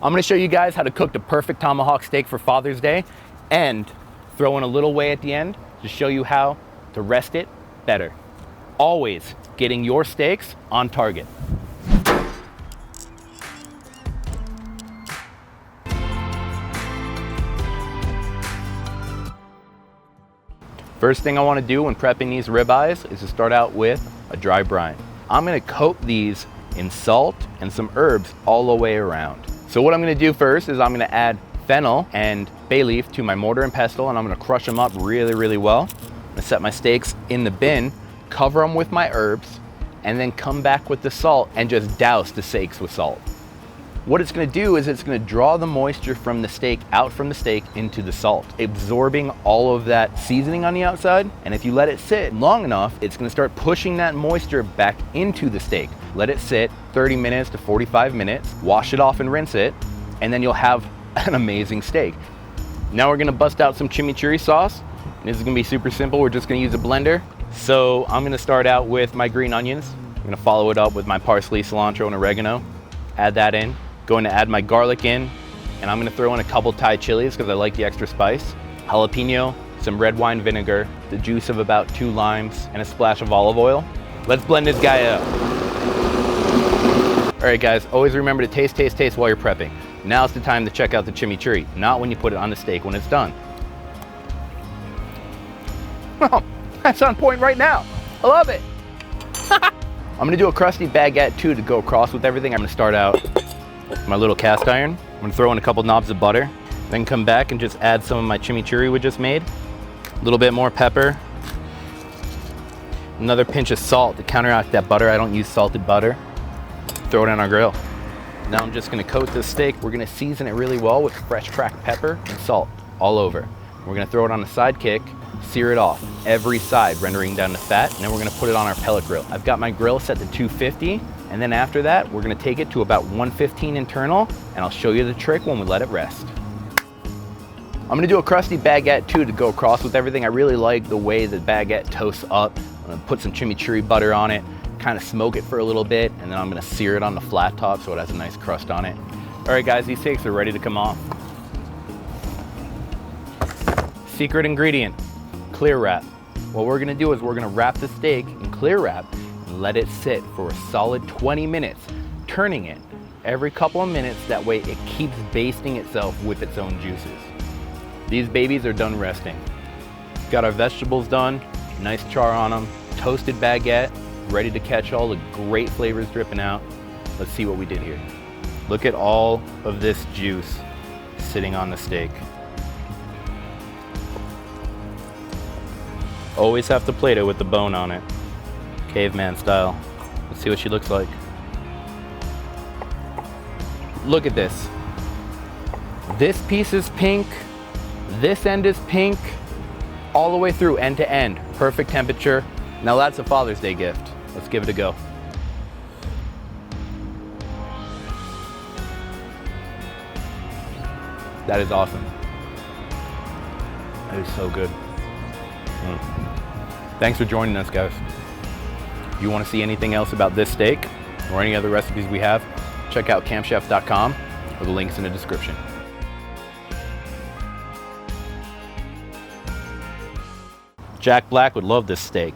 I'm gonna show you guys how to cook the perfect tomahawk steak for Father's Day and throw in a little whey at the end to show you how to rest it better. Always getting your steaks on target. First thing I want to do when prepping these ribeyes is to start out with a dry brine. I'm going to coat these in salt and some herbs all the way around. So what I'm going to do first is I'm going to add fennel and bay leaf to my mortar and pestle, and I'm going to crush them up really well. I'm going to set my steaks in the bin, cover them with my herbs, and then come back with the salt and just douse the steaks with salt. What it's going to do is it's going to draw the moisture from the steak out from the steak into the salt, absorbing all of that seasoning on the outside. And if you let it sit long enough, it's going to start pushing that moisture back into the steak. Let it sit 30 minutes to 45 minutes, wash it off and rinse it, and then you'll have an amazing steak. Now we're going to bust out some chimichurri sauce. And this is going to be super simple. We're just going to use a blender. So I'm going to start out with my green onions. I'm going to follow it up with my parsley, cilantro, and oregano. Add that in. Going to add my garlic in, and I'm going to throw in a couple Thai chilies because I like the extra spice, jalapeno, some red wine vinegar, the juice of about 2 limes, and a splash of olive oil. Let's blend this guy up. All right, guys, always remember to taste while you're prepping. Now's the time to check out the chimichurri, not when you put it on the steak when it's done. Oh, that's on point right now. I love it. I'm going to do a crusty baguette too to go across with everything. I'm going to start out my little cast iron. I'm gonna throw in a couple knobs of butter, then come back and just add some of my chimichurri we just made. A little bit more pepper. Another pinch of salt to counteract that butter. I don't use salted butter. Throw it on our grill. Now I'm just gonna coat this steak. We're gonna season it really well with fresh cracked pepper and salt all over. We're gonna throw it on a side kick, sear it off every side, rendering down the fat, and then we're gonna put it on our pellet grill. I've got my grill set to 250. And then after that, we're gonna take it to about 115 internal, and I'll show you the trick when we let it rest. I'm gonna do a crusty baguette too to go across with everything. I really like the way the baguette toasts up. I'm gonna put some chimichurri butter on it, kind of smoke it for a little bit, and then I'm gonna sear it on the flat top so it has a nice crust on it. All right, guys, these steaks are ready to come off. Secret ingredient, clear wrap. What we're gonna do is we're gonna wrap the steak in clear wrap, let it sit for a solid 20 minutes, turning it every couple of minutes. That way it keeps basting itself with its own juices. These babies are done resting. Got our vegetables done, nice char on them, toasted baguette, ready to catch all the great flavors dripping out. Let's see what we did here. Look at all of this juice sitting on the steak. Always have to plate it with the bone on it. Caveman style. Let's see what she looks like. Look at this. This piece is pink. This end is pink. All the way through, end to end. Perfect temperature. Now that's a Father's Day gift. Let's give it a go. That is awesome. That is so good. Thanks for joining us, guys. If you want to see anything else about this steak or any other recipes we have, check out campchef.com or the links in the description. Jack Black would love this steak.